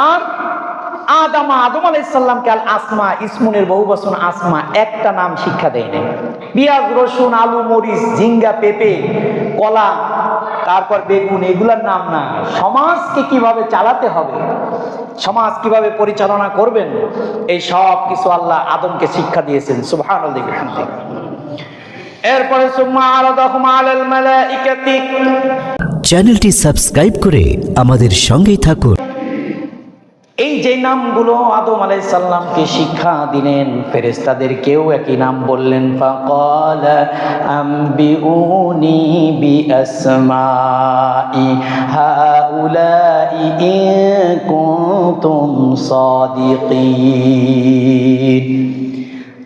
আর আদম আলাইহিস সালামকে আল আসমা, ইসমুনের বহুবচন আসমা, একটা নাম শিক্ষা দেয় নাই। পেঁয়াজ, রসুন, আলু, মরিচ, ঝিঙ্গা, পেঁপে, কলা, তারপর বেগুন, এগুলার নাম না। সমাজকে কিভাবে চালাতে হবে, সমাজ কিভাবে পরিচালনা করবেন, এই সব কিছু আল্লাহ আদমকে শিক্ষা দিয়েছেন। সুবহানাল্লাহি ওয়া বিহামদিহি। এরপরে সুম্মা আরাদাহুম আলাল মালাইকাতি, চ্যানেলটি সাবস্ক্রাইব করে আমাদের সঙ্গেই থাকুন। এই যে নামগুলো আদম আলাইহিস সালামকে শিক্ষা দিলেন, ফেরেশতাদেরকেও একই নাম বললেন। ফাকালা আম্বিউনি বিআসমাই হাউলাই ইন কুনতুম সাদিকিন।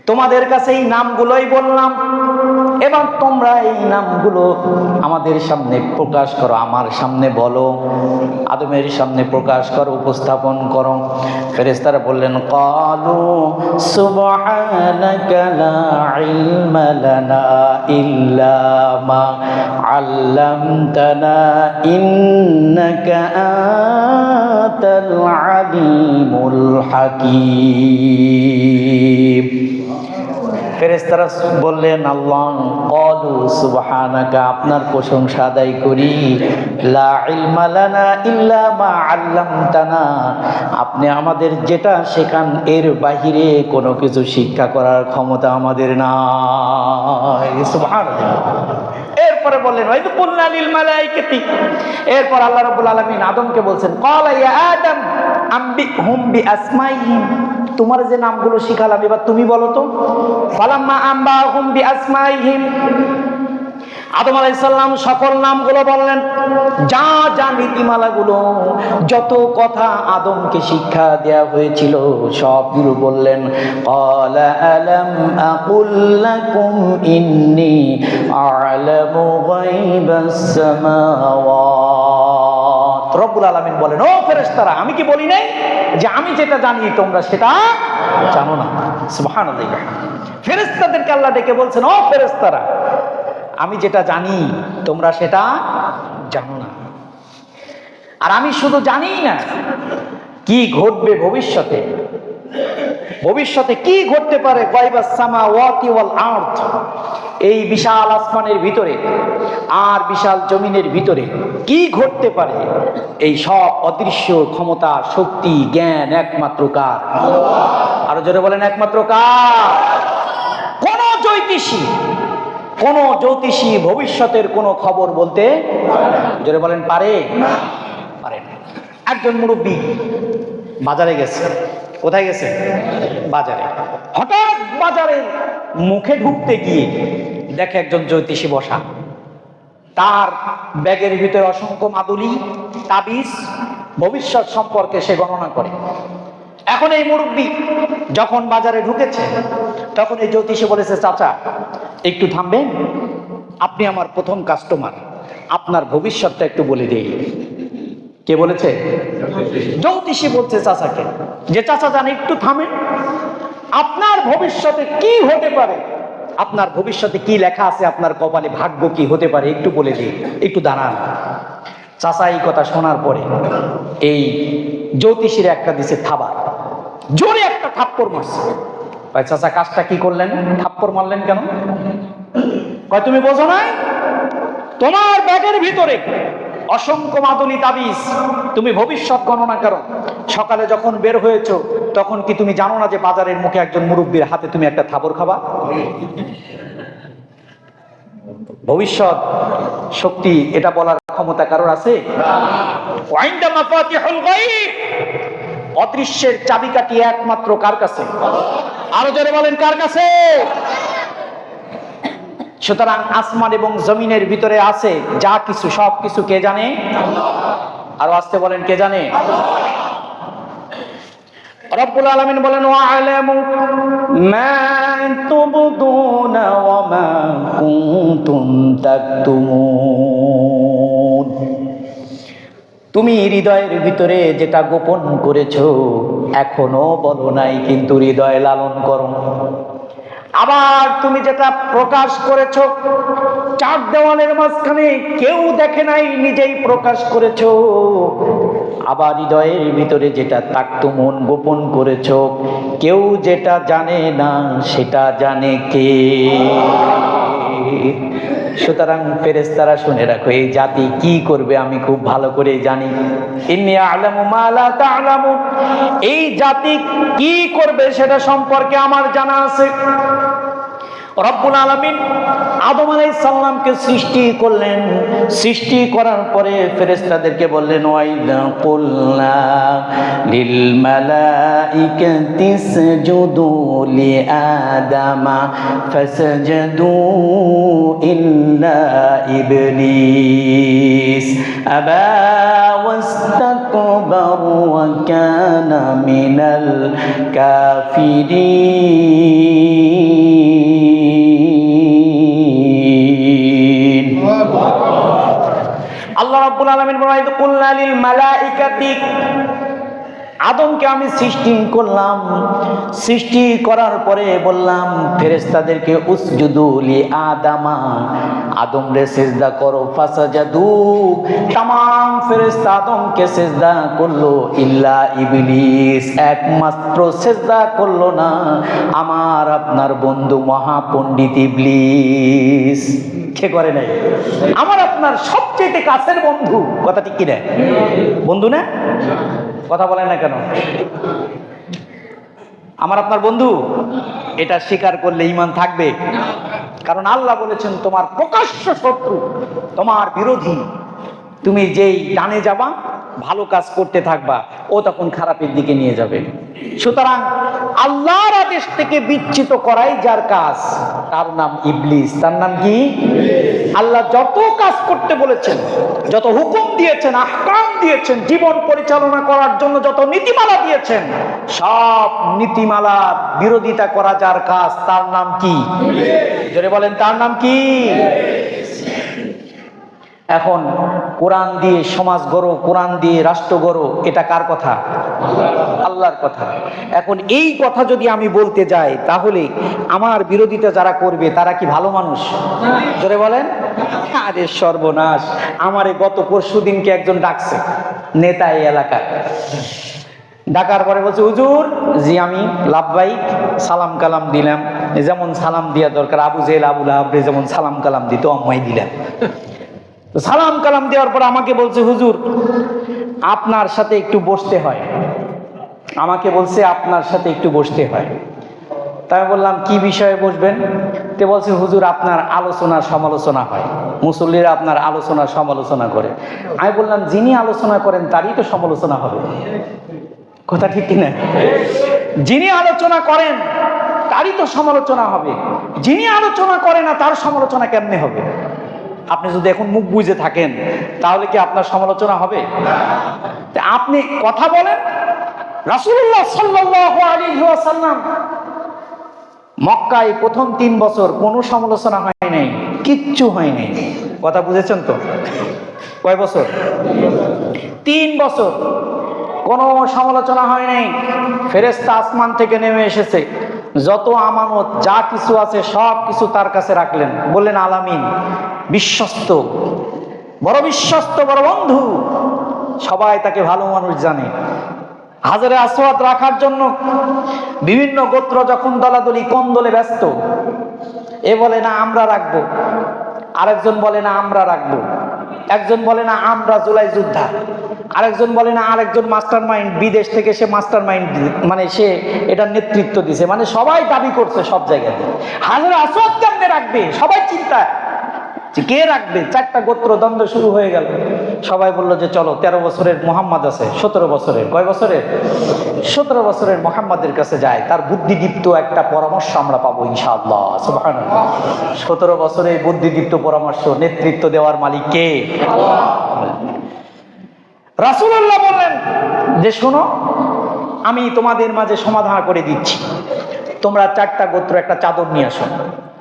তোমাদের কাছে এই নামগুলোই বললাম, এবার তোমরা এই নামগুলো আমাদের সামনে প্রকাশ করো, আমার সামনে বলো, আদমের সামনে প্রকাশ করো, উপস্থাপন করো। ফেরেশতারা বললেন, ক্বালু সুবহানাকা লা ইলমা লানা ইল্লা মা আল্লামতানা ইন্নাকা আনতাল আলিমুল হাকীম। ফেরেশতারা বললেন, আল্লাহ, ক্বালু সুবহানাকা, আপনার প্রশংসা আদায় করি, লা ইলমা লানা ইল্লা মা আল্লামতানা, আপনি আমাদের যেটা শেখান এর বাহিরে কোনো কিছু শিক্ষা করার ক্ষমতা আমাদের নাই। সুবহানাল্লাহ। এরপরে বললেন, ওয়াইদ কুলনা লিল মালাইকাতি, এরপর আল্লাহ রাব্বুল আলামিন আদমকে বলছেন, ক্বালা ইয়া আদম আম্বিহুম বিআসমাইহিম, তোমার যে নামগুলো শিখালাম এবার তুমি বলো তো। ফালাম্মা আম্বাহুম বিআসমাইহিম, আদম আলাইহিস সালাম সকল নামগুলো বললেন, যা যা নীতিমালাগুলো, যত কথা আদমকে শিক্ষা দেয়া হয়েছিল সবগুলো বললেন। ক্বালা আলাম আকুল লাকুম ইন্নী আ'লামু গায়বাস সামাওয়াত। রব্বুল আলামিন বলেন, ও ফেরেশতারা, আমি কি বলি নাই যে আমি যেটা জানি তোমরা সেটা জানো না? সুবহানাল্লাহ। ফেরেশতাদেরকে আল্লাহ ডেকে বলছেন, ও ফেরেশতারা, আমি যেটা জানি তোমরা সেটা জানো না। আর আমি শুধু জানি না, কি ঘটবে ভবিষ্যতে, ভবিষ্যতে কি ঘটতে পারে, গায়বাস সামাওয়াতি ওয়াল আরদ, এই বিশাল আসমানের ভিতরে আর বিশাল জমিনের ভিতরে কি ঘটতে পারে, এই সব অদৃশ্য ক্ষমতা, শক্তি, জ্ঞান একমাত্র কার? আরো জোরে বলেন, একমাত্র কার? কোন জ্যোতিষী ভবিষ্যতের কোন খবর বলতে জোরে বলেন পারে? পারে না। একজন মুরব্বী বাজারে গেছে। কোথায় গেছে? বাজারে। হঠাৎ বাজারের মুখে ঢুকতে গিয়ে দেখে একজন জ্যোতিষী বসা, তার ব্যাগের ভিতরে অসংখ্য মাদুলি, তাবিজ, ভবিষ্যৎ সম্পর্কে সে গণনা করে। এখন এই মুরব্বী যখন বাজারে ঢুকেছে তখন এই জ্যোতিষী বলেছে, চাচা একটু থামবেন, আপনি আমার প্রথম কাস্টমার, আপনার ভবিষ্যৎটা একটু বলে দিই। কে বলেছে? জ্যোতিষী বলছে চাচাকে যে, চাচা জান একটু থামেন, আপনার ভবিষ্যতে কি হতে পারে, আপনার ভবিষ্যতে কি লেখা আছে, আপনার কপালে ভাগ্য কি হতে পারে একটু বলে দিই, একটু দাঁড়ান। চাচা এই কথা শোনার পরে এই জ্যোতিষীর একটা দিছে থাবা, জোরে একটা থাপ্পড় মারছে। ভাই চাচা কাজটা কি করলেন, থাপ্পড় মারলেন কেন? কয় তুমি বোঝো নাই, তোমার ব্যাগের ভিতরে অসংখ্য মাদুলি, তাবিজ, তুমি ভবিষ্যৎ গণনা করো, সকালে যখন বের হয়েছো তখন কি তুমি জানো না যে বাজারের মুখে একজন মুরব্বীর হাতে তুমি একটা থাপড় খাবা? ভবিষ্যৎ শক্তি এটা বলার ক্ষমতা কারোর আছে? ওয়াইন্দা মাফাতিহুল গায়ব, অদৃশ্যের চাবিকাঠি একমাত্র কার কাছে? আরো জোরে বলেন, কার কাছে? সুতরাং আসমান এবং জমিনের ভিতরে আছে যা কিছু, সব কিছু কে জানে? আরো আসতে বলেন, কে জানে? রব্বুল আলামিন বলেন, ওয়া'লামু মা তুবদুনা ওয়া মা কুনতুম তাকতুমুন, তুমি হৃদয়ের ভিতরে যেটা গোপন করেছো এখনো বলো নাই, কিন্তু হৃদয়ে লালন করো। আবার তুমি যেটা প্রকাশ করেছো চার দেওয়ালের মাঝখানে কেউ দেখে নাই, নিজেই প্রকাশ করেছো, আবার হৃদয়ের ভিতরে যেটা থাকতো মন গোপন করেছ, কেউ যেটা জানে না সেটা জানে কে? সুতরাং ফেরেশতারা শুনে রাখো, এই জাতি কি করবে আমি খুব ভালো করে জানি। ইন্নী আ'লামু মা লা তা'লামুন, এই জাতি কি করবে সেটা সম্পর্কে আমার জানা আছে। রব্বুল আলামিন আদম আলাইহিস সালামকে সৃষ্টি করলেন, সৃষ্টি করার পরে ফেরেশতাদেরকে বললেন, ওয়াইদা কুলনা লিল মালাইকাতি ইসজুদু লি আদামা ফাসাজাদু ইল্লা ইবলিস আবা ওয়াস্তাকবারা ওয়া কানা মিনাল কাফিরিন। আল্লাহ রাব্বুল আলামিন বলেন, কুলনা লিল মালাইকাতি, আদমকে আমি সৃষ্টি করলাম, সৃষ্টি করার পরে বললাম ফেরেশতাদেরকে উসজুদু লি আদামা, আদমরে সিজদা করো। ফাসাজাদু, तमाम ফেরেশতা আদমকে সিজদা করলো, ইল্লা ইবলিস, একমাত্র সিজদা করলো না আমার আপনার বন্ধু মহাপণ্ডিত ইবলিস। কে করে নাই? আমার আপনার সবচেয়ে কাছের বন্ধু। কথা ঠিক কি না? বন্ধু না? কথা বলেন না কেন? আমার আপনার বন্ধু, এটা স্বীকার করলে ঈমান থাকবে। কারণ আল্লাহ বলেছেন তোমার প্রকাশ্য শত্রু, তোমার বিরোধী, তুমি যেই ডানে যাবা ভালো কাজ করতে থাকবা, ও তখন খারাপের দিকে নিয়ে যাবে। সুতরাং আল্লাহর আদেশ থেকে বিচ্যুত করাই যার কাজ, তার নাম ইবলিস। তার নাম কি? আল্লাহ যত কাজ করতে বলেছেন, যত হুকুম দিয়েছেন, আহকাম দিয়েছেন, জীবন পরিচালনা করার জন্য যত নীতিমালা দিয়েছেন, সব নীতিমালার বিরোধিতা করা যার কাজ, তার নাম কি? জোরে বলেন, তার নাম কি? এখন কোরআন দিয়ে সমাজ গড়ো, কোরআন দিয়ে রাষ্ট্র গড়ো, এটা কার কথা? আল্লাহর কথা। এখন এই কথা যদি আমি বলতে যাই, তাহলে আমার বিরোধিতা যারা করবে তারা কি ভালো মানুষ? জোরে বলেন। আরে সর্বনাশ, আমারে গত পরশুদিনকে একজন ডাকছে, নেতা এই এলাকার। ডাকার পরে বলছে, হুজুর জি আমি লাভবাইক, সালাম কালাম দিলাম, যেমন সালাম দেওয়া দরকার আবু জেহেল আবু লাহাব যেমন সালাম কালাম দিত অম্মাই দিলাম। সালাম কালাম দেওয়ার পর আমাকে বলছে, হুজুর আপনার সাথে একটু বসতে হয়। আমাকে বলছে আপনার সাথে একটু বসতে হয়। তাই বললাম কি বিষয়ে বসবেন? তে বলছে, হুজুর আপনার আলোচনা সমালোচনা হয়, মুসল্লিরা আপনার আলোচনা সমালোচনা করে। আমি বললাম যিনি আলোচনা করেন তারই তো সমালোচনা হবে। কথা ঠিক কিনা? যিনি আলোচনা করেন তারই তো সমালোচনা হবে, যিনি আলোচনা করে না তার সমালোচনা কেমনে হবে? আপনি যদি এখন মুখ বুঝে থাকেন তাহলে কি আপনার সমালোচনা হবে? আপনি কথা বলেন। রাসূলুল্লাহ সাল্লাল্লাহু আলাইহি ওয়াসাল্লাম মক্কায় প্রথম 3 বছর কোনো সমালোচনা হয় নাই, কিচ্ছু হয় নাই। কথা বুঝেছেন তো? কয় বছর? 3 বছর কোনো সমালোচনা হয় নাই। ফেরেশতা আসমান থেকে নেমে এসেছে, যত আমানত যা কিছু আছে সব কিছু তার কাছে রাখলেন, বললেন আলামিন, বিশ্বস্ত, বড় বিশ্বস্ত, বড় বন্ধু, সবাই তাকে ভালো মানুষ জানে। হাজারে আসওয়াদ রাখার জন্য বিভিন্ন গোত্র যখন দলাদলি কন্দলে ব্যস্ত, এ বলে না আমরা রাখবো, আরেকজন বলে না আমরা রাখবো, একজন বলে না আমরা জুলাই যোদ্ধা, আরেকজন বলে না আরেকজন মাস্টার মাইন্ড, বিদেশ থেকে সে মাস্টার মাইন্ড, মানে সে এটার নেতৃত্ব দিছে, মানে সবাই দাবি করছে সব জায়গায়। হাজারে আসওয়াদ কেমনে রাখবে সবাই চিন্তায়, কে রাখবে? 4টা গোত্র দ্বন্দ্ব শুরু হয়ে গেল। সবাই বলল যে চলো 13 বছরের মোহাম্মদ আছে, 17 বছরের, কয় বছরের? 17 বছরের মোহাম্মদের কাছে যায়, তার বুদ্ধিদীপ্ত একটা পরামর্শ আমরা পাবো ইনশাআল্লাহ। সুবহানাল্লাহ। 17 বছরের বুদ্ধিদীপ্ত পরামর্শ নেতৃত্ব দেওয়ার মালিক কে? রাসূলুল্লাহ বললেন যে শোনো, আমি তোমাদের মাঝে সমাধান করে দিচ্ছি, তোমরা 4টা গোত্র একটা চাদর নিয়ে আসো।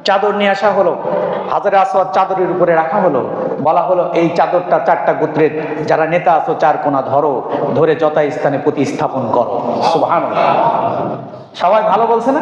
চাদর নিয়ে আসা হলো, হাজারে আসওয়াদ চাদরের উপরে রাখা হলো, বলা হলো এই চাদরটা 4টা গোত্রের যারা নেতা আছো 4 কোণা ধরো, ধরে যথাস্থানে প্রতিস্থাপন করো। সুবহানাল্লাহ। সবাই ভালো বলছে না?